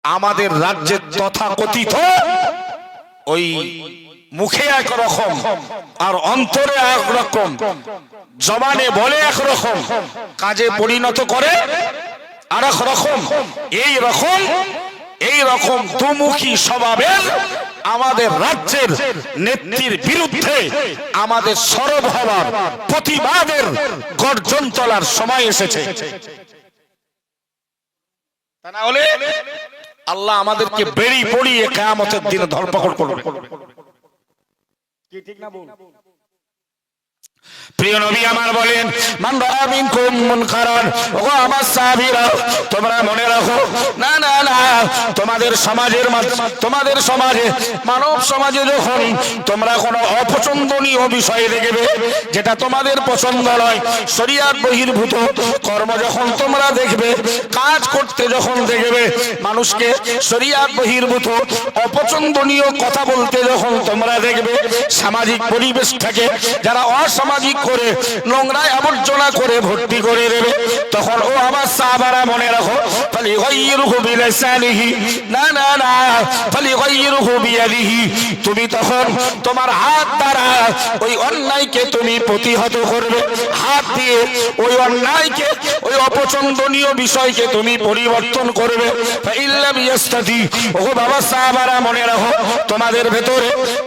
আমাদের রাজ্যের তথাকথিত ওই মুখে একরকম আর অন্তরে একরকম, জবানে বলে একরকম, কাজে পরিণত করে আরেক রকম। এই রকম দুমুখী স্বভাবের আমাদের রাজ্যের নেত্রীর বিরুদ্ধে আমাদের সরব হওয়ার, প্রতিবাদের গর্জন তোলার সময় এসেছে। তা না হলে আল্লাহ আমাদেরকে বেড়ি পড়িয়ে কিয়ামতের দিনে ধরপাকড় করবে। কি ঠিক না বল? প্রিয় নবী আমার বলেন, মান রাআ মিনকুম মুনকারান, ও আমার সাহাবীরা তোমরা মনে রাখো, না না না, তোমাদের সমাজে মানব সমাজে যখন তোমরা কোনো অপছন্দনীয় বিষয় দেখবে, যেটা তোমাদের পছন্দ নয়, শরীয়ত বহির্ভূত কর্ম যখন তোমরা দেখবে, কাজ করতে যখন দেখবে, মানুষকে শরীয়ত বহির্ভূত অপছন্দনীয় কথা বলতে যখন তোমরা দেখবে, সামাজিক পরিবেশটাকে যারা অসামাজিক করে নোংরায় আবর্জনা করে ভর্তি করে দেবে, তখন ও আমার সাহাবারা মনে রাখো, ফালিগাইয়িরহু বিলিসানিহি, না না না, ফালিগাইয়িরহু বিয়াদিহি, তুমি তখন তোমার হাত দ্বারা ওই অন্যায়কে তুমি প্রতিহত করবে, হাত দিয়ে ওই অন্যায়কে, ওই অপছন্দনীয় বিষয়কে তুমি পরিবর্তন করবে। ফাইল্লাম ইয়াস্তাতি, ও বাবা সাহাবারা মনে রাখো,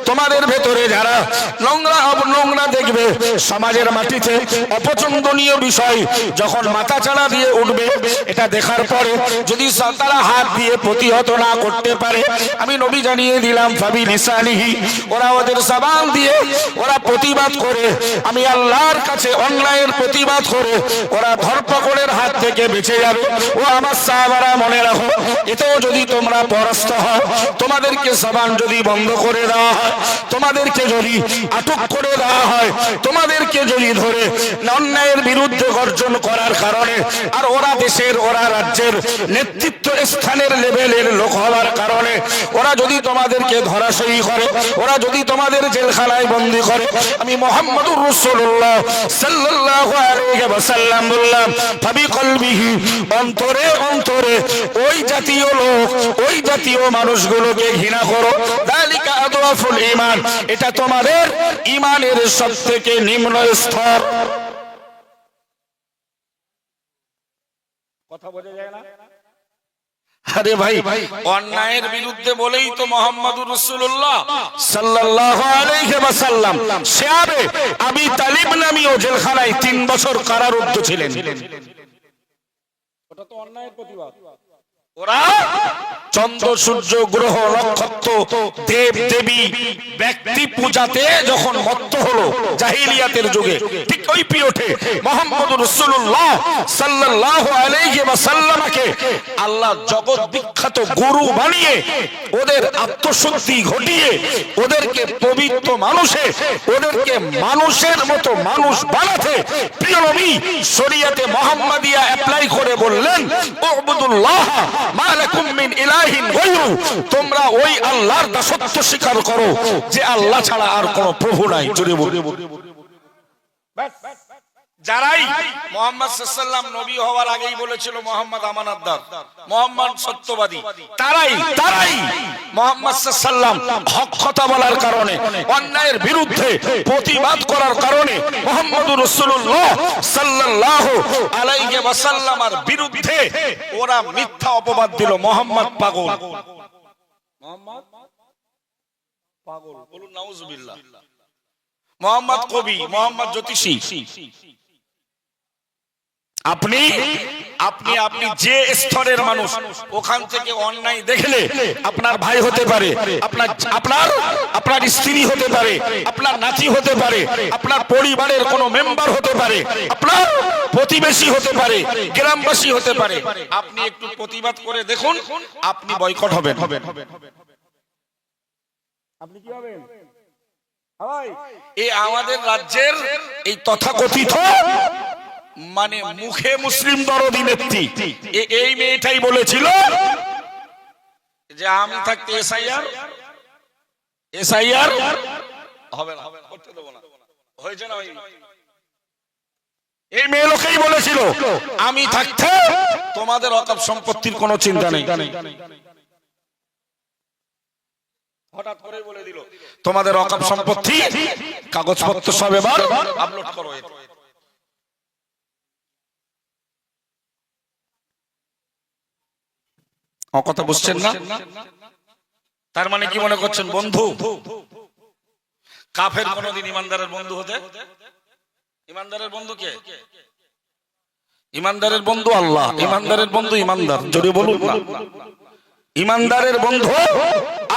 তোমাদের ভেতরে যারা নোংরা দেখবে, সমাজের মাটিতে অপছন্দনীয় বিষয় যখন মাথা চাড়া দিয়ে উঠবে, এটা দেখার পরে যদি তারা হাত দিয়ে প্রতিহত না করতে পারে, আমি নবী জানিয়ে দিলাম, ফাবি লিসানিহি, ওরা ওদের জবান দিয়ে ওরা প্রতিবাদ করে, আমি আল্লাহর কাছে অন্যায়ের প্রতিবাদ করে ওরা ধরপাকড়ের হাত থেকে বেঁচে যাবে। ও আমার সাহাবারা মনে রাখো, এতেও যদি তোমরা পরাস্ত হও, তোমাদেরকে জবান যদি বন্ধ করে দেওয়া হয়, তোমাদেরকে যদি আটক করে দেওয়া হয়, তোমাদেরকে যদি ধরে অন্যায়ের বিরুদ্ধে গর্জন করার কারণে, আর ওরা রাজ্যের নেতৃত্ব স্থানের লেভেলের লোক হওয়ার কারণে ওরা যদি তোমাদেরকে ধরাশয়ী করে, ওরা যদি তোমাদের জেলখানায় বন্দী করে, আমি মুহাম্মদুর রাসূলুল্লাহ সাল্লাল্লাহু আলাইহি ওয়াসাল্লাম বললাম, ফাবি কলবিহি, অন্তরে ওই জাতীয় লোক, ওই জাতীয় মানুষগুলোকে ঘৃণা করো, যালিকা আদওয়াফুল ঈমান, এটা তোমাদের ঈমানের সবথেকে নিম্ন স্তর। কথা বোঝা যায় না? আরে ভাই, অন্যায়ের বিরুদ্ধে বলেই তো মুহাম্মদুর রাসূলুল্লাহ সাল্লাল্লাহু আলাইহি ওয়াসাল্লাম সাহাবে আবি তালিব নামীয় জেলখানায় 3 বছর কারারুদ্ধ ছিলেন। ওটা তো অন্যায়ের প্রতিবাদ। ওরা চন্দ্র সূর্য গ্রহ নক্ষত্র দেব দেবী ব্যক্তি পূজাতে যখন মত্ত হলো জাহিলিয়াতের যুগে, ঠিক ওই পিরিয়ডে মুহাম্মদুর রাসূলুল্লাহ সাল্লাল্লাহু আলাইহি ওয়াসাল্লামকে আল্লাহ জগৎ বিখ্যাত গুরু বানিয়ে ওদের আত্মশুদ্ধি ঘটিয়ে ওদেরকে পবিত্র ওদেরকে মানুষের মতো মানুষ বানাতে প্রিয় নবী শরীয়তে মুহাম্মাদিয়া অ্যাপ্লাই করে বললেন, উবুদুল্লাহ মা লাকুম মিন ইলাহিন গায়রু, তোমরা ওই আল্লাহর দাসত্ব স্বীকার করো যে আল্লাহ ছাড়া আর কোনো প্রভু নাই। জোরে বলো। যারাই মুহাম্মদ সাল্লাল্লাহু আলাইহি ওয়াসাল্লাম নবী হওয়ার আগেই বলেছিল মুহাম্মদ আমানতদার, মুহাম্মদ সত্যবাদী, তারাই মুহাম্মদ সাল্লাল্লাহু আলাইহি ওয়াসাল্লাম হক কথা বলার কারণে, অন্যায়ের বিরুদ্ধে প্রতিবাদ করার কারণে মুহাম্মদুর রাসূলুল্লাহ সাল্লাল্লাহু আলাইহি ওয়াসাল্লামের বিরুদ্ধে ওরা মিথ্যা অপবাদ দিল, মুহাম্মদ পাগল, মুহাম্মদ পাগল, বলুন নাউজুবিল্লাহ, মুহাম্মদ কবি, মুহাম্মদ জ্যোতিষী। আপনি যে স্তরের মানুষ, ওখান থেকে অন্যায় দেখলে আপনার ভাই হতে পারে, আপনার স্ত্রী হতে পারে, আপনার নাতি হতে পারে, আপনার পরিবারের কোনো মেম্বার হতে পারে, আপনার প্রতিবেশী হতে পারে, গ্রামবাসী হতে পারে, আপনি একটু প্রতিবাদ করে দেখুন, আপনি বয়কট হবেন। আপনি কি হবেন? আমাদের রাজ্যের এই তথাকথিত মানে মুখে মুসলিম দরদি নেত্রী, এই মেয়েটাই বলেছিল যে আমি থাকতে এসআইআর হবে না, করতে দেব না, হয়েছে না? এই মেয়ে লোকেই বলেছিল আমি থাকতে তোমাদের অকাপ সম্পত্তির কোনো চিন্তা নেই। হঠাৎ করে বলে দিল তোমাদের ওয়াকফ সম্পত্তি কাগজপত্র সব এবার আপলোড করো। কথা বুঝছেন না? তার মানে কি মনে করছেন বন্ধু? কাফের কোনদিন ইমানদারের বন্ধু হতে? ইমানদারের বন্ধু কে? ইমানদারের বন্ধু আল্লাহ। ইমানদারের বন্ধু ইমানদার, জোরে বলুন না। ইমানদারের বন্ধু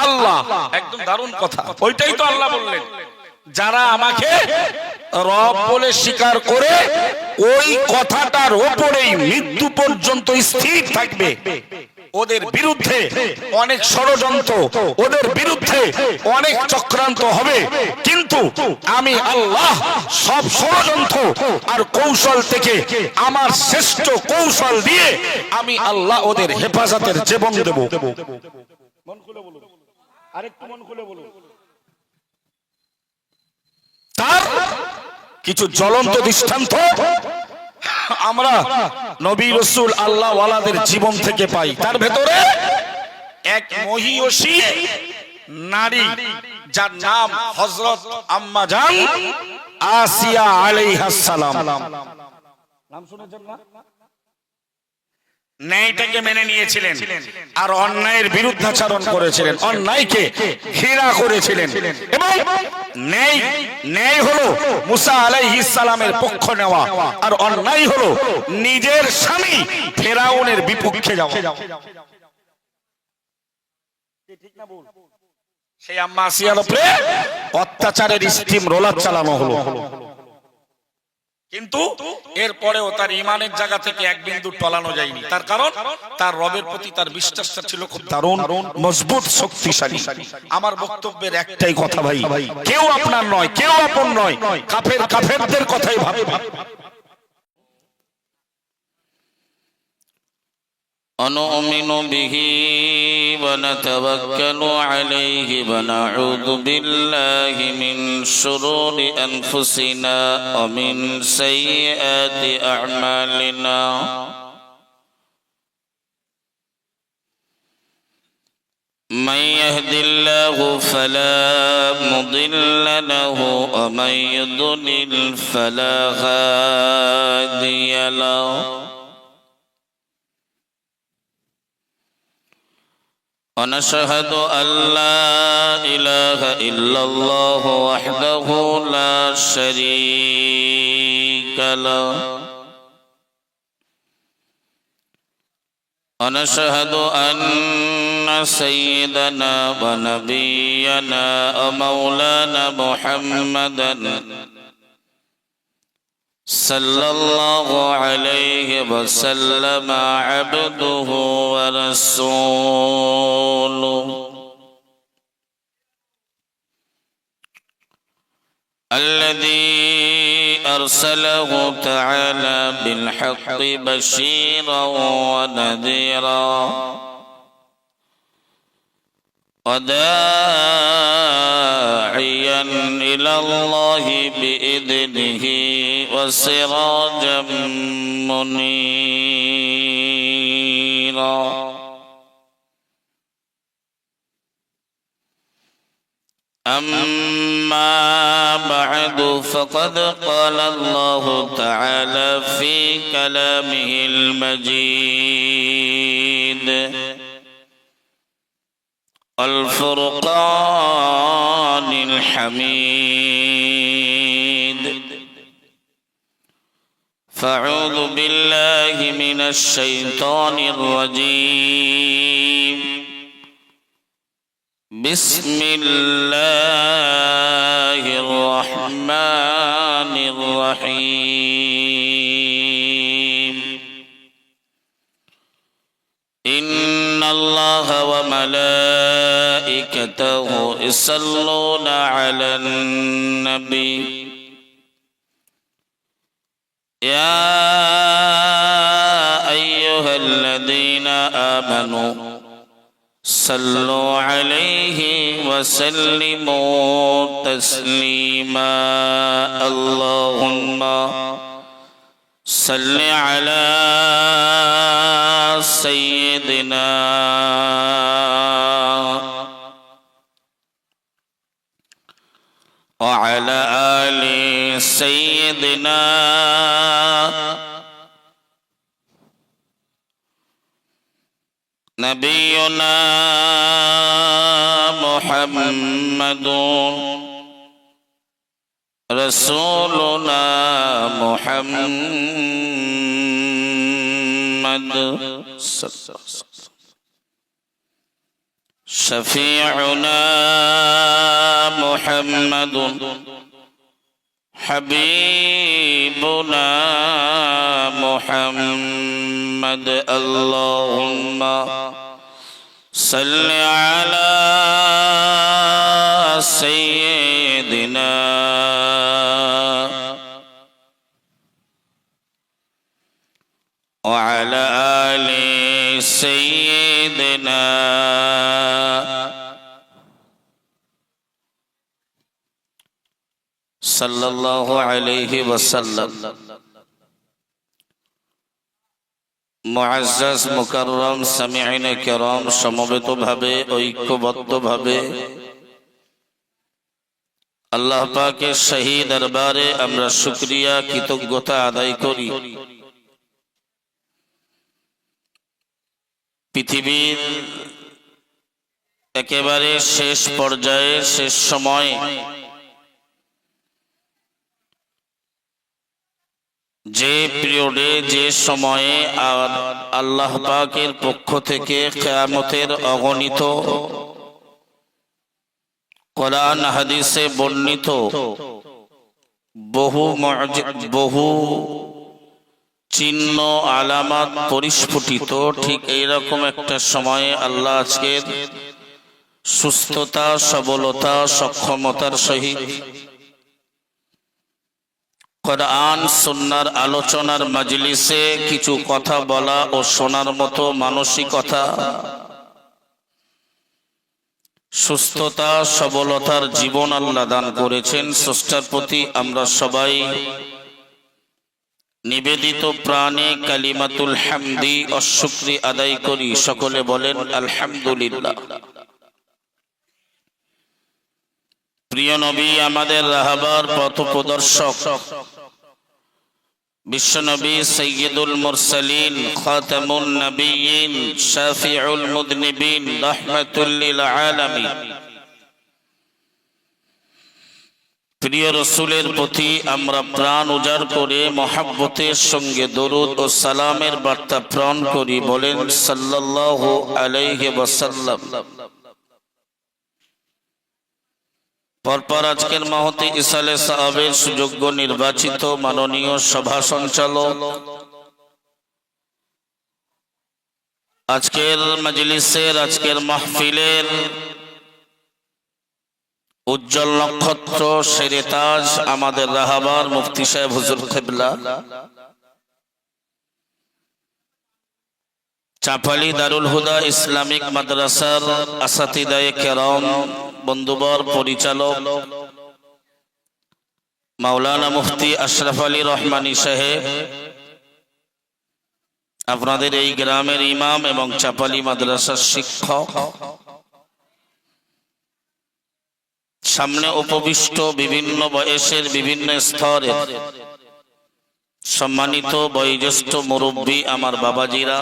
আল্লাহ। একদম দারুণ কথা। ওইটাই তো আল্লাহ বললেন, যারা আমাকে রব বলে স্বীকার করে ওই কথাটার উপরেই মৃত্যু পর্যন্ত স্থির থাকবে, ওদের বিরুদ্ধে অনেক ষড়যন্ত্র, ওদের বিরুদ্ধে অনেক চক্রান্ত হবে, কিন্তু আমি আল্লাহ সব ষড়যন্ত্র আর কৌশল থেকে আমার শ্রেষ্ঠ কৌশল দিয়ে আমি আল্লাহ ওদের হেফাজতের জীবন দেব। মন খুলে বলুন, আরেকটু মন খুলে বলুন। তার কিছু জ্বলন্ত দৃষ্টান্ত আমরা নবী রাসূল আল্লাহ ওয়ালাদের জীবন থেকে পাই। তার ভেতরে এক মহিয়সী নারী, যার নাম হযরত আম্মা জান আসিয়া আলাইহাস সালাম। নাম শুনেছেন না? ন্যায়টাকে মেনে নিয়েছিলেন আর অন্যায়ের বিরুদ্ধাচরণ করেছিলেন, অন্যায়কে ঘৃণা করেছিলেন। এবং ন্যায় হলো মুসা আলাইহিস সালামের পক্ষ নেওয়া, আর অন্যায় হলো নিজের স্বামী ফেরাউনের বিপক্ষে যাওয়া। ঠিক না বল? সেই আম্মা আসিয়ার উপরে অত্যাচারের স্টিম রোলার চালানো হলো, কিন্তু এরপরেও তার ইমানের জায়গা থেকে এক বিন্দু টলানো যায়নি। তার কারণ তার রবের প্রতি তার বিশ্বাসটা ছিল খুব দারুণ, মজবুত, শক্তিশালী। আমার বক্তব্যের একটাই কথা ভাই, কেউ আপনার নয়, কেউ আপন নয়, কাফেরদের কথাই ভাবে। ونؤمن به ونتوكل عليه ونعوذ بالله من شرور أنفسنا ومن سيئات أعمالنا من يهد الله فلا مضل له ومن يضلل فلا هادي له ونشهد أن لا إله إلا الله وحده لا شريك له ونشهد أن سيدنا ونبينا ومولانا محمدا صلى الله عليه وسلم عبده ورسوله الذي أرسله تعالى بالحق بشيرا ونذيرا وداعيا إلى الله بإذنه وسراجا منيرا أما بعد فقد قال الله تعالى في كلامه المجيد الفرقان الحميد فأعوذ بالله من الشيطان الرجيم بسم الله الرحمن الرحيم إن الله وملائكته يصلون على النبي يا أيها الذين آمنوا صلوا عليه وسلموا تسليما اللهم صل على سيدنا وعلى آل سيدنا نبينا محمد رسولنا محمد شفيعنا محمد حبيبنا محمد اللهم صل على سيدنا وعلى آل سيدنا সাল্লাল্লাহু আলাইহি ওয়াসাল্লাম। মুআজ্জাজ মুকাররম সামিঈনে কিরাম, সমবেতভাবে ঐক্যবদ্ধভাবে আল্লাহ পাকের শাহী দরবারে আমরা শুকরিয়া কৃতজ্ঞতা আদায় করি। পৃথিবীর একেবারে শেষ পর্যায়ে, শেষ সময় যে পিরিয়ডে, যে সময়ে আল্লাহ পাকের পক্ষ থেকে কিয়ামতের অগণিত কোরআন হাদিসে বর্ণিত বহু চিহ্ন আলামত পরিস্ফুটিত, ঠিক এইরকম একটা সময়ে আল্লাহ আজকের সুস্থতা, সবলতা, সক্ষমতার সহিত কোরআন সুন্নাহর আলোচনার মাজলিসে কিছু কথা বলা ও শোনার মতো মানসিকতা, সুস্থতা, সবলতার জীবন আল্লাহ দান করেছেন। স্রষ্টার প্রতি আমরা সবাই নিবেদিত প্রাণে কালিমাতুল হামদি ও শুকরি আদায় করি। সকলে বলেন আলহামদুলিল্লাহ। প্রিয় নবী, আমাদের রাহবার পথপ্রদর্শক বিশ্বনবী সাইয়্যিদুল মুরসালিন, খাতামুন নবিয়্যিন, শাফিউল মুযনিবিন, রাহমাতুল লিল আলামিন, প্রিয় রাসূলের প্রতি আমরা প্রাণ উজাড় করে মহব্বতের সঙ্গে দরুদ ও সালামের বার্তা প্রেরণ করি। বলেন সাল্লাল্লাহু আলাইহি ওয়াসাল্লাম। পরপর আজকের মাহতি ইসালে সাহাবের সুযোগ্য নির্বাচিত মাননীয় সভা সঞ্চালক, আজকের মজলিসের, আজকের মাহফিলের উজ্জ্বল নক্ষত্র, শেরে তাজ, আমাদের রাহবার মুফতি সাহেব হুজুর কিবলা, চাপালি দারুল হুদা ইসলামিক মাদ্রাসার আসাতিদায়ে কেরাম, বন্ধুবর, পরিচালক মাওলানা মুফতি আশরাফ আলী রহমানী সাহেব, আপনাদের এই গ্রামের ইমাম এবং চাপালি মাদ্রাসার শিক্ষক, সামনে উপবিষ্ট বিভিন্ন বয়সের, বিভিন্ন স্তরের সম্মানিত বয়োজ্যেষ্ঠ মুরব্বী আমার বাবাজিরা,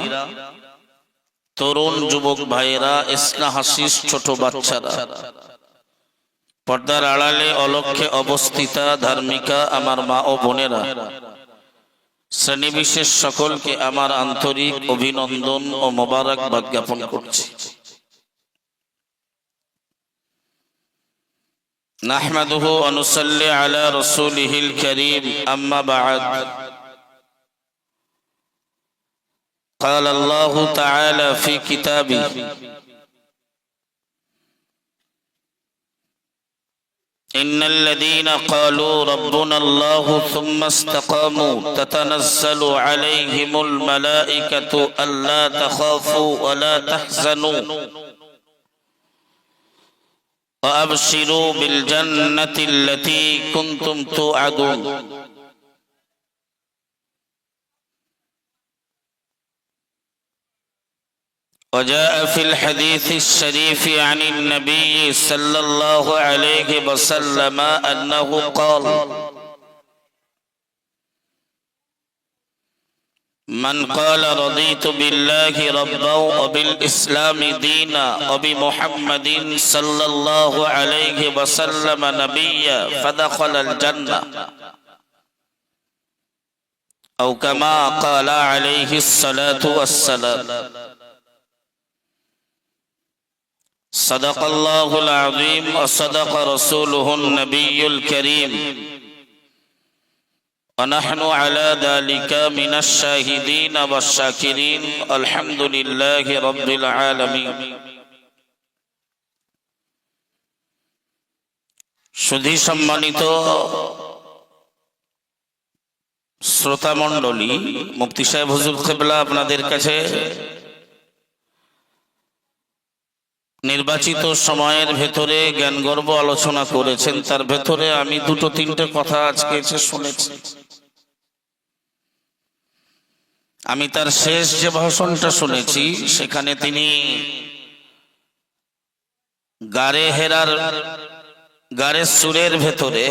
তরুণ যুবক ভাইয়েরা, স্নেহাশিস ছোট বাচ্চারা, পর্দার আড়ালে অলক্ষ্যে অবস্থিতা ধার্মিকা আমার মা ও বোনেরা, শ্রেণী বিশেষ সকলকে আমার আন্তরিক অভিনন্দন ও মোবারকবাদ জ্ঞাপন করছি। নাহমাদুহু ওয়া নুসাল্লি আলা রাসূলিহিল কারীম, আম্মা বা'দ। قال الله تعالى في كتابه: إن الذين قالوا ربنا الله ثم استقاموا تتنزل عليهم الملائكة ألا تخافوا ولا تحزنوا وأبشروا بالجنة التي كنتم توعدون। وجاء في الحديث الشريف عن النبي صلى الله عليه وسلم أنه قال: من قال رضيت بالله ربا وبالإسلام دينا وبمحمد صلى الله عليه وسلم نبيا فدخل الجنة أو كما قال عليه الصلاة والسلام. صدق الله العظيم وصدق رسوله النبي الكريم ونحن على ذلك من الشاهدين والشاكرين الحمد لله رب العالمين. সুধী সম্মানিত শ্রোতা মণ্ডলী, মুফতি সাহেব হুজুর কিবলা আপনাদের কাছে নির্বাচিত সময়ের ভেতরে জ্ঞানগর্ভ আলোচনা করেছেন। তার ভেতরে আমি দুটো তিনটে কথা আজকে এসে শুনেছি। আমি তার শেষ যে ভাষণটা শুনেছি সেখানে তিনি গারে সুরের ভেতরে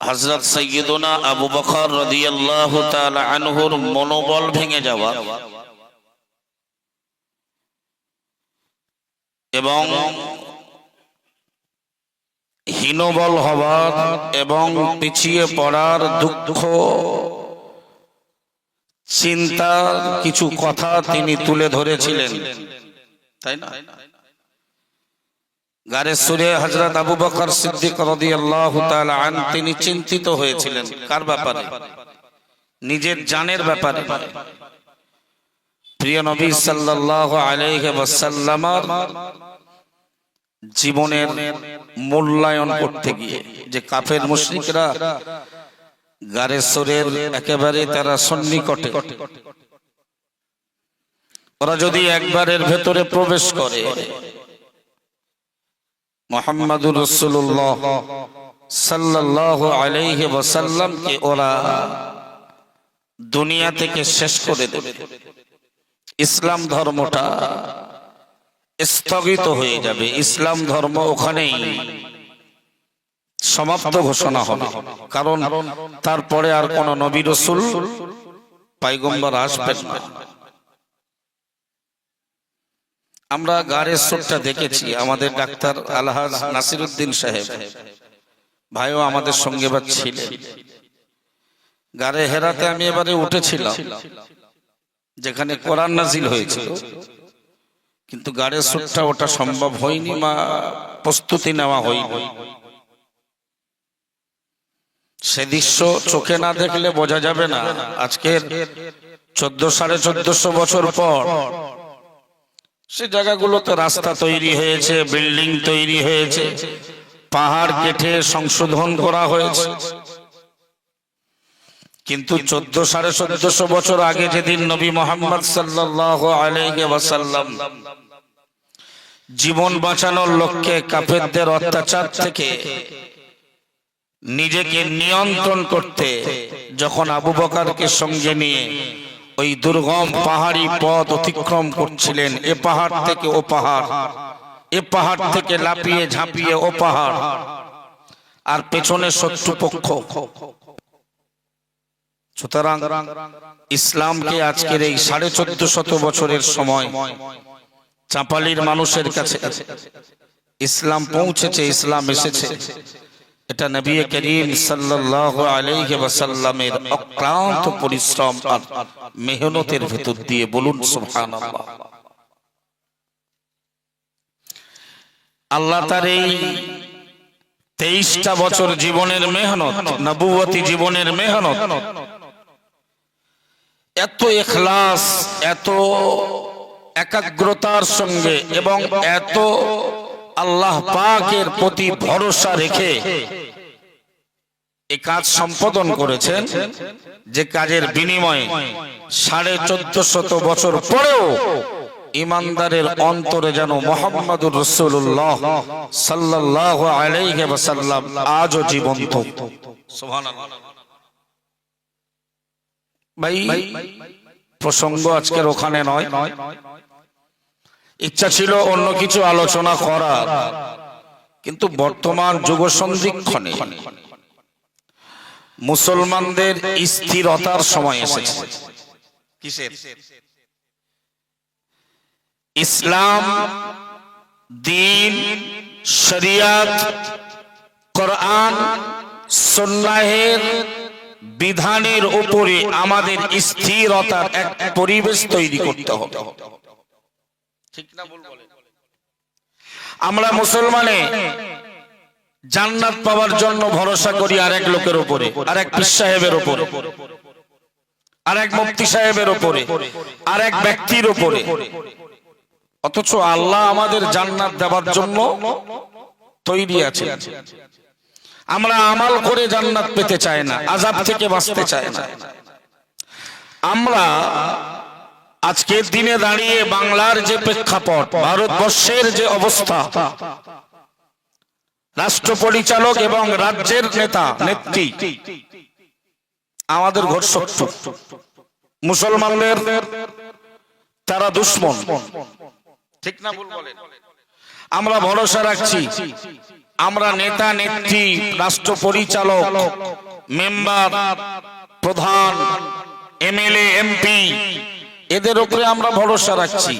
হযরত সাইয়্যিদুনা আবু বকর রাদিয়াল্লাহু তাআলা আনহুর মনোবল ভেঙে যাওয়া এবং হীনবল হওয়ার এবং পিছিয়ে পড়ার দুঃখ চিন্তার কিছু কথা তিনি তুলে ধরেছিলেন, তাই না? গারে সুরে হযরত আবু বকর সিদ্দিক রাদিয়াল্লাহু তাআলা আন তিনি চিন্তিত হয়েছিলেন। কার ব্যাপারে? নিজের জানের ব্যাপারে। প্রিয় নবী সাল্লাল্লাহু আলাইহি ওয়াসাল্লামের জীবনের মূল্যায়ন করতে গিয়ে যে কাফের মুশরিকরা গারে সুরের একেবারে তারা সন্নিকটে, ওরা যদি একবারের ভেতরে প্রবেশ করে মুহাম্মাদুর রাসূলুল্লাহ সাল্লাল্লাহু আলাইহি ওয়াসাল্লামকে ওরা দুনিয়া থেকে শেষ করে দেবে, ইসলাম ধর্মটা স্থগিত হয়ে যাবে, ইসলাম ধর্ম ওখানেই সমাপ্ত ঘোষণা হবে। কারণ তারপরে আর কোন নবী রাসূল পয়গম্বর আসবেন না। আমরা গারে সুরটা দেখেছি, আমাদের ডাক্তার আলহাজ নাসিরউদ্দিন সাহেব ভাইও আমাদের সঙ্গে বা ছিলেন। গারে হেরাতে আমি এবারে উঠেছিলাম যেখানে কোরআন নাজিল হয়েছিল, কিন্তু গাড়ে সুরটা ওটা সম্ভব হয়নি, মা প্রস্তুতি নেওয়া হয়নি। সে দৃশ্য চোখে না দেখলে বোঝা যাবে না। আজকের 1400-1450 বছর পর সে জায়গাগুলোতে রাস্তা তৈরি হয়েছে, বিল্ডিং তৈরি হয়েছে, পাহাড় কেটে সংশোধন করা হয়েছে। কিন্তু 1400-1450 বছর আগে যেদিন নবী মুহাম্মদ সাল্লাল্লাহু আলাইহি ওয়াসাল্লাম জীবন বাঁচানোর লক্ষ্যে কাফেরদের অত্যাচার থেকে নিজেকে নিয়ন্ত্রণ করতে যখন আবু বকরকে সঙ্গে নিয়ে ওই দুর্গম পাহাড়ি পথ অতিক্রম করছিলেন, এ পাহাড় থেকে ও পাহাড়, এ পাহাড় থেকে লাফিয়ে ঝাঁপিয়ে ও পাহাড়, আর পেছনে শত্রুপক্ষ। সুতরাং ইসলামকে আজকের এই 1450 বছরের সময় চাপালির মানুষের কাছে ইসলাম পৌঁছেছে, ইসলাম এসেছে। এটা নবী করিম সাল্লাল্লাহু আলাইহি ওয়াসাল্লামের অক্লান্ত পরিশ্রম আর মেহনতের ভেতর দিয়ে। বলুন সুবহানাল্লাহ। আল্লাহ তার এই 23টা বছর জীবনের মেহনত, নবুয়তি জীবনের মেহনত, এত ইখলাস, এত একাগ্রতার সঙ্গে এবং এত আল্লাহ পাকের প্রতি ভরসা রেখে এই কাজ সম্পাদন করেছেন, যে কাজের বিনিময়ে 1450 বছর পরেও ইমানদারের অন্তরে যেন মুহাম্মাদুর রাসূলুল্লাহ সাল্লাল্লাহু আলাইহি ওয়াসাল্লাম আজও জীবন্ত। সুবহানাল্লাহ। ভাই প্রসঙ্গ আজকের ওখানে নয়, ইচ্ছা ছিল অন্য কিছু আলোচনা করার, কিন্তু বর্তমান যুগ সন্ধিক্ষণে মুসলমানদের স্থিরতার সময় এসেছে। কিসের? ইসলাম, দ্বীন, শরিয়ত, কোরআন, সুন্নাহের বিধানের উপরে আমাদের স্থিরতার এক পরিবেশ তৈরি করতে হবে। ঠিক না ভুল বলেন? আমরা মুসলমানে জান্নাত পাওয়ার জন্য ভরসা করি আরেক লোকের উপরে, আরেক পীর সাহেবের উপরে, আরেক মুফতি সাহেবের উপরে, আরেক ব্যক্তির উপরে। অথচ আল্লাহ আমাদের জান্নাত দেওয়ার জন্য তৈরি আছে। আমরা আমাল করে জান্নাত পেতে চাই না, আযাব থেকে বাঁচতে চাই না। আমরা আজকের দিনে দাঁড়িয়ে বাংলার যে প্রেক্ষাপট, ভারতবর্ষের যে অবস্থা, রাষ্ট্র পরিচালক এবং রাজ্যের নেতা নেত্রী আমাদের ঘোরশত্রু, মুসলমানদের তারা দুশমন। ঠিক না ভুল বলেন? আমরা ভরসা রাখছি আমরা নেতা নেত্রী, রাষ্ট্র পরিচালক, মেম্বার, প্রধান, এমএলএ, এমপি, এদের উপরে আমরা ভরসা রাখছি,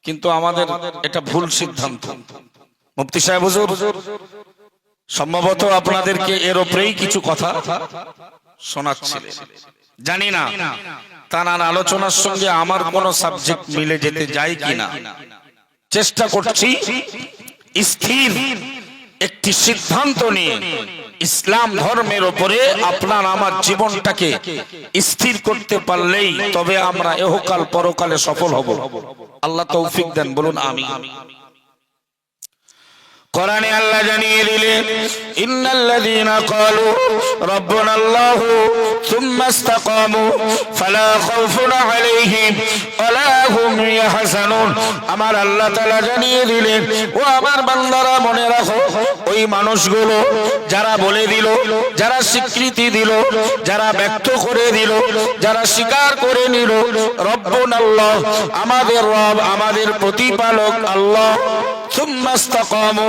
কিন্তু আমাদের এটা ভুল সিদ্ধান্ত। মুফতি সাহেব হুজুর সম্ভবত আপনাদেরকে এর উপরেই কিছু কথা শোনাচ্ছিলেন, জানি না তার আলোচনার সঙ্গে আমার কোন সাবজেক্ট মিলে যেতে যায় কিনা। চেষ্টা করছি স্থির একটি সিদ্ধান্ত নিয়ে ইসলাম ধর্মের উপরে আপনার আমার জীবনটাকে স্থির করতে পারলেই তবে আমরা ইহকাল পরকালে সফল হব। আল্লাহ তৌফিক দেন, বলুন আমিন। কোরআনে আল্লাহ জানিয়ে দিলেন, ইন্নাল্লাযীনা ক্বালু রাব্বুনাল্লাহু সুম্মা ইসতাকামু ফালা খাউফুন আলাইহিম ওয়ালা হুম ইয়াহজানুন। আমার আল্লাহ তাআলা জানিয়ে দিলেন, ও আমার বান্দারা মনে রাখো, ওই মানুষগুলো যারা বলে দিল, যারা স্বীকৃতি দিল, যারা ব্যক্ত করে দিল, যারা স্বীকার করে নিল রব্বুনাল্লাহ, আমাদের রব, আমাদের প্রতিপালক আল্লাহ, সুম্মা ইসতাকামু,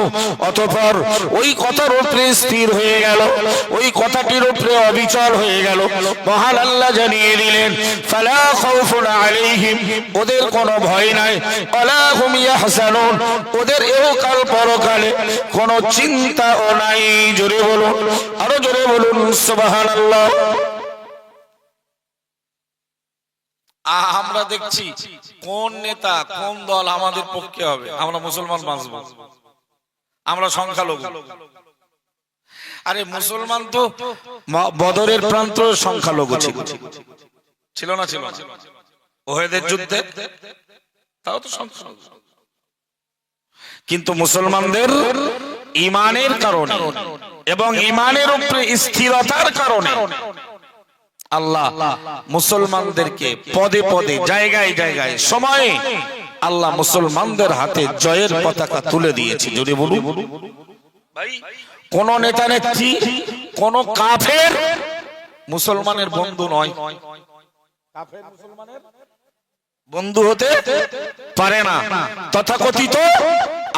অতঃপর ওই কথার উপরে স্থির হয়ে গেল, ওই কথাটির উপরে অবিচল হয়ে গেল, মহান আল্লাহ জানিয়ে দিলেন, ফালা খাউফুন আলাইহিম, ওদের কোনো ভয় নাই, ওয়ালা হুম ইয়াহজানুন, ওদের ইহকাল পরকালে কোনো চিন্তাও নাই। জোরে বলুন, আরো জোরে বলুন সুবহানাল্লাহ। আমরা দেখছি কোন নেতা কোন দল আমাদের পক্ষে হবে, আমরা মুসলমান বাঁচবো, আমরা সংখ্যালঘু। আরে মুসলমান তো বদরের প্রান্ত সংখ্যালঘু ছিল, ছিল না? ছিল ওহেদের যুদ্ধে, তাও তো সংখ্যালঘু। কিন্তু মুসলমানদের ঈমানের কারণে এবং ঈমানের উপরে স্থিরতার কারণে আল্লাহ মুসলমানদেরকে পদে পদে, জায়গায় জায়গায়, সময়ে আল্লাহ মুসলমানদের হাতে জয়ের পতাকা তুলে দিয়েছে। যদি বলুন ভাই, কোন নেতা নেত্রী, কোন কাফের মুসলমানের বন্ধু নয়, কাফের মুসলমানের বন্ধু হতে পারে না। তথাকথিত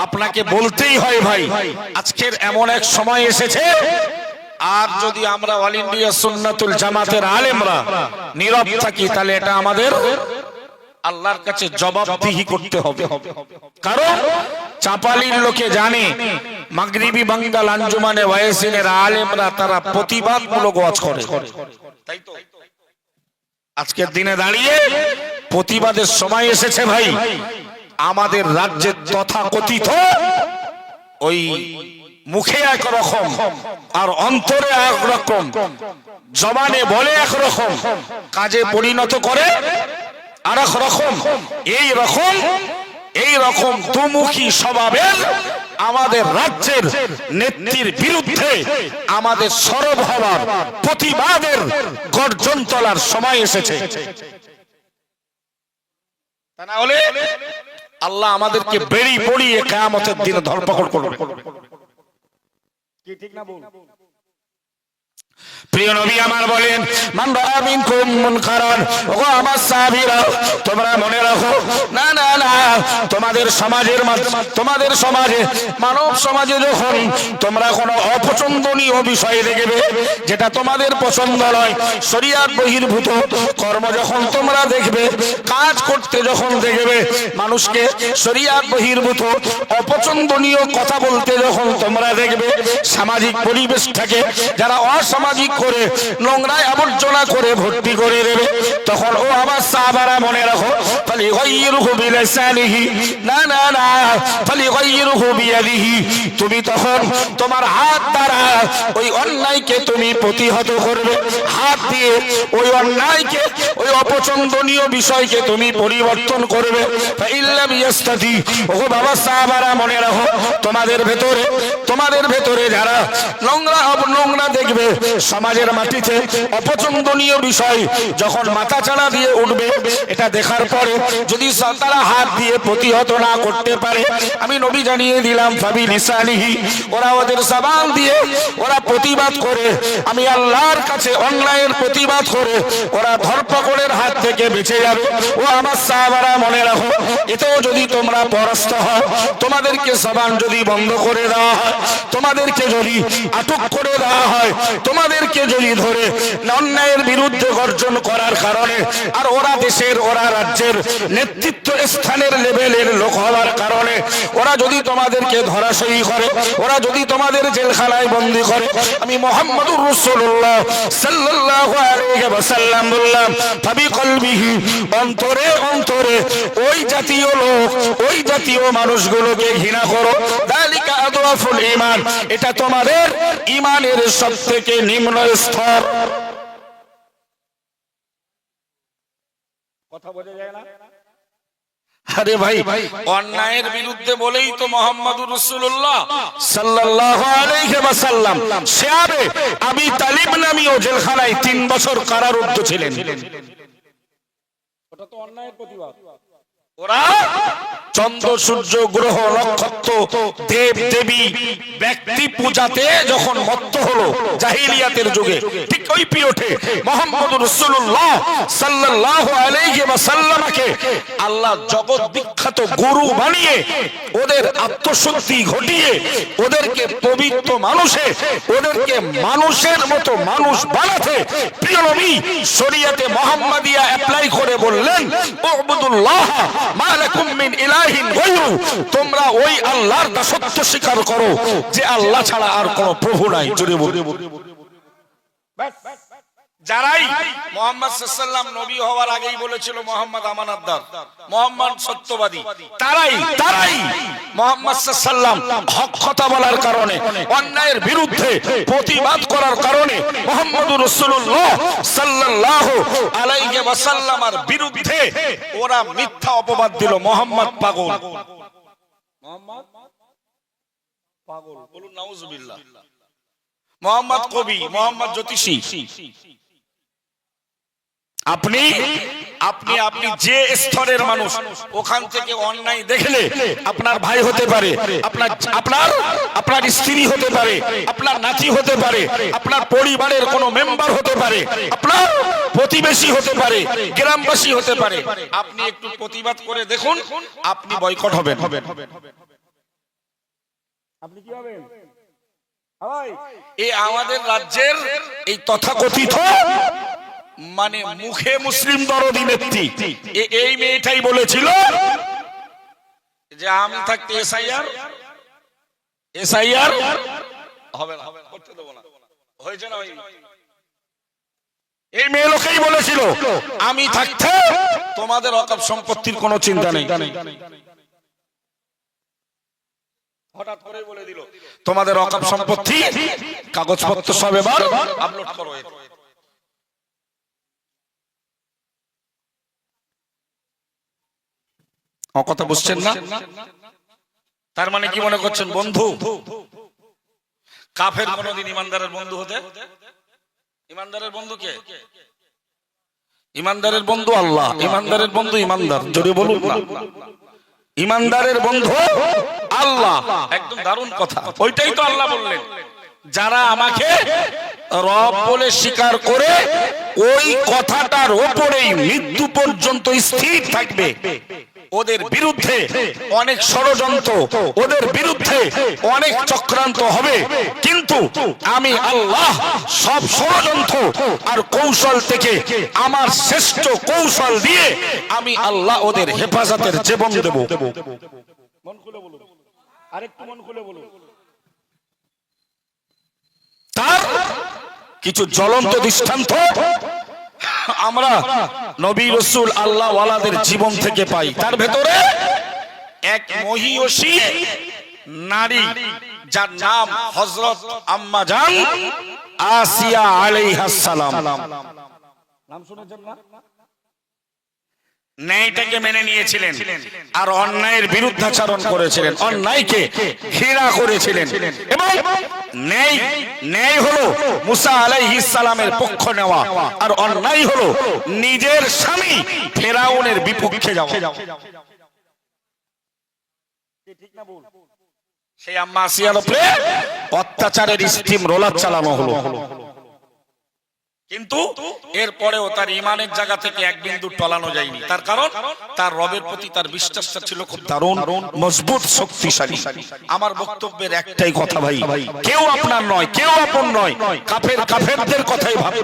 আপনাকে বলতেই হয় ভাই, আজকের এমন এক সময় এসেছে, আর যদি আমরা অল ইন্ডিয়া সুন্নাতুল জামাতের আলেমরা নীরব থাকি, তাহলে এটা আমাদের আল্লাহর কাছে জবাবদিহি করতে হবে। কারণ চাপালির লোকে জানে মাগরিবি বাঙ্গাল আঞ্জুমানে ওয়াইসিনের আলেমরা তারা প্রতিবাদমূলক ওয়াজ করে, তাই তো আজকের দিনে দাঁড়িয়ে প্রতিবাদের সময় এসেছে ভাই। আমাদের রাজ্যের তথাকথিত ওই মুখে একরকম আর অন্তরে একরকম, জবানে বলে একরকম, কাজে পরিণত করে আর এক রকম, এই রকম দুমুখী স্বভাবের আমাদের রাজ্যের নেত্রীর বিরুদ্ধে আমাদের সরব হওয়ার, প্রতিবাদের গর্জন তোলার সময় এসেছে। তা না হলে আল্লাহ আমাদেরকে বেড়ি পড়িয়ে কিয়ামতের দিনে ধরপকড় করবে। কি ঠিক না বল? প্রিয় নবী আমার বলেন, মান রাআ মিনকুম মুনকারান, ও আমার সাহাবীরা তোমরা মনে রাখো, না না না, তোমাদের সমাজে মানব সমাজে যখন তোমরা কোনো অপছন্দনীয় বিষয় দেখবে, যেটা তোমাদের পছন্দ নয়, শরীয়ত বহির্ভূত কর্ম যখন তোমরা দেখবে, কাজ করতে যখন দেখবে, মানুষকে শরীয়ত বহির্ভূত অপছন্দনীয় কথা বলতে যখন তোমরা দেখবে, সামাজিক পরিবেশটাকে যারা অসামাজিক করে নোংরায় আবর্জনা করে ভর্তি করে দেবে, তখন ও আমার সাহাবারা মনে রাখো, ফালিগাইয়িরহু বিলিসানিহি, না না না, ফালিগাইয়িরহু বিয়াদিহি, তুমি তখন তোমার হাত দ্বারা ওই অন্যায়কে তুমি প্রতিহত করবে, হাত দিয়ে ওই অন্যায়কে, ওই অপছন্দনীয় বিষয়কে তুমি পরিবর্তন করবে। ফাইল্লাম ইয়াস্তাতি, ও বাবা সাহাবারা মনে রাখো, তোমাদের ভেতরে যারা নোংরা দেখবে, সমাজের মাটিতে অপছন্দনীয় বিষয় যখন মাথা চাড়া দিয়ে উঠবে, এটা দেখার পরে যদি তারা হাত দিয়ে প্রতিহত না করতে পারে, আমি নবী জানিয়ে দিলাম ফাবি লিসানিহি, ওরা ওদের জবান দিয়ে ওরা প্রতিবাদ করে, আমি আল্লাহর কাছে অন্যায়ের প্রতিবাদ করে ওরা ধরপাকড়ের হাত থেকে বেঁচে যাবে। ও আমার সাহাবারা মনে রাখো, এতেও যদি তোমরা পরাস্ত হও, তোমাদেরকে জবান যদি বন্ধ করে দেওয়া হয়, তোমাদেরকে যদি আটক করে দেওয়া হয়, তোমাদেরকে যদি ধরে অন্যায়ের বিরুদ্ধে গর্জন করার কারণে, আর ওরা দেশের ওরা রাজ্যের নেতৃত্ব স্থানের লেভেলের লোক হওয়ার কারণে ওরা যদি তোমাদেরকে ধরাশয়ী করে, ওরা যদি তোমাদের জেলখানায় বন্দী করে, আমি মুহাম্মদুর রাসূলুল্লাহ সাল্লাল্লাহু আলাইহি ওয়াসাল্লাম বললাম, ফাবি কলবিহি, অন্তরে অন্তরে ওই জাতীয় লোক, ওই জাতীয় মানুষগুলোকে ঘৃণা করো, যালিকা আদওয়াফুল ঈমান, এটা তোমাদের ঈমানের সবথেকে নিম্ন স্তর। কথা বোঝা যায় না? আরে ভাই, অন্যায়ের বিরুদ্ধে বলেই তো মুহাম্মদুর রাসূলুল্লাহ সাল্লাল্লাহু আলাইহি ওয়াসাল্লাম শিয়াবে আবি তালিব নামীয় জেলখানায় 3 বছর কারারুদ্ধ ছিলেন। ওটা তো অন্যায়ের প্রতিবাদ। ওরা চন্দ্র সূর্য গ্রহ নক্ষত্র দেব দেবী ব্যক্তি পূজাতে যখন মত্ত হলো জাহিলিয়াতের যুগে, ঠিক ওই পিরিয়ডে মুহাম্মদুর রাসূলুল্লাহ সাল্লাল্লাহু আলাইহি ওয়াসাল্লামকে আল্লাহ জগৎ বিখ্যাত গুরু বানিয়ে ওদের আত্মশুদ্ধি ঘটিয়ে ওদেরকে পবিত্র ওদেরকে মানুষের মতো মানুষ বানাতে প্রিয় নবী শরীয়তে মুহাম্মাদিয়া অ্যাপ্লাই করে বললেন, উবুদুল্লাহ মা লাকুম মিন ইলাহিন গায়রু, তোমরা ওই আল্লাহর দাসত্ব স্বীকার করো যে আল্লাহ ছাড়া আর কোনো প্রভু নাই। জোরে বলো। যারাই মুহাম্মদ সাল্লাল্লাহু আলাইহি ওয়াসাল্লাম নবী হওয়ার আগেই বলেছিল মুহাম্মদ আমানতদার, মুহাম্মদ সত্যবাদী, তারাই মুহাম্মদ সাল্লাল্লাহু আলাইহি ওয়াসাল্লাম হক কথা বলার কারণে, অন্যায়ের বিরুদ্ধে প্রতিবাদ করার কারণে মুহাম্মদুর রাসূলুল্লাহ সাল্লাল্লাহু আলাইহি ওয়াসাল্লামের বিরুদ্ধে ওরা মিথ্যা অপবাদ দিল, মুহাম্মদ পাগল। মুহাম্মদ পাগল, বলুন নাউজুবিল্লাহ। মুহাম্মদ কবি, মুহাম্মদ জ্যোতিষী। আপনি যে স্তরের মানুষ, ওখান থেকে অন্যায় দেখলে আপনার ভাই হতে পারে, আপনার স্ত্রী হতে পারে, আপনার নাতি হতে পারে, আপনার পরিবারের কোনো মেম্বার হতে পারে, আপনার প্রতিবেশী হতে পারে, গ্রামবাসী হতে পারে, আপনি একটু প্রতিবাদ করে দেখুন, আপনি বয়কট হবেন। আপনি কি হবেন? এই আমাদের রাজ্যের এই তথাকথিত মানে মুখে মুসলিম দরদি নেত্রী এই মেয়েটাই বলেছিল যে আমি থাকতে এসআইআর হবে না, করতে দেব না, হয়েছে না? এই মেয়ে লোকেই বলেছিল আমি থাকতে তোমাদের ওয়াকফ সম্পত্তির কোনো চিন্তা নেই। হঠাৎ করে বলে দিল তোমাদের ওয়াকফ সম্পত্তি কাগজপত্র সব এবার আপলোড করো। কথা বুঝছেন না? তার মানে কি মনে করছেন বন্ধু? কাফের কোনদিন ইমানদারের বন্ধু হতে? ইমানদারের বন্ধু কে? ইমানদারের বন্ধু আল্লাহ, ইমানদারের বন্ধু ইমানদার। জোরে বলুন না। ইমানদারের বন্ধু আল্লাহ, একদম দারুণ কথা। ওইটাই তো আল্লাহ বললেন যারা আমাকে রব বলে স্বীকার করে ওই কথাটার ওপরেই মৃত্যু পর্যন্ত স্থির থাকবে, ওদের বিরুদ্ধে অনেক ষড়যন্ত্র, ওদের বিরুদ্ধে অনেক চক্রান্ত হবে, কিন্তু আমি আল্লাহ সব ষড়যন্ত্র আর কৌশল থেকে আমার শ্রেষ্ঠ কৌশল দিয়ে আমি আল্লাহ ওদের হেফাজতের জীবন দেব। মন খুলে বলুন, আরেকটু মন খুলে বলুন। তার কিছু জ্বলন্ত দৃষ্টান্ত আমরা নবী রাসূল আল্লাহ ওয়ালাদের জীবন থেকে পাই। তার ভেতরে এক মহিয়সী নারী যার নাম হযরত আম্মা জান আসিয়া আলাইহিস সালাম। নাম শুনেছেন না? ন্যায়টাকে মেনে নিয়েছিলেন আর অন্যায়ের বিরুদ্ধাচরণ করেছিলেন, অন্যায়কে ঘৃণা করেছিলেন। এবং ন্যায় হলো মুসা আলাইহিস সালামের পক্ষ নেওয়া, আর অন্যায় হলো নিজের স্বামী ফেরাউনের বিপক্ষে যাওয়া। ঠিক না বল? সেই আম্মা আসিয়ার উপরে অত্যাচারের স্টিম রোলার চালানো হলো, কিন্তু এরপরেও তার ইমানের জায়গা থেকে এক বিন্দু টলানো যায়নি। তার কারণ তার রবের প্রতি তার বিশ্বাসটা ছিল খুব দারুণ, মজবুত, শক্তিশালী। আমার বক্তব্যের একটাই কথা ভাই, কেউ আপনার নয়, কেউ আপন নয়, কাফেরদের কথাই ভাবে।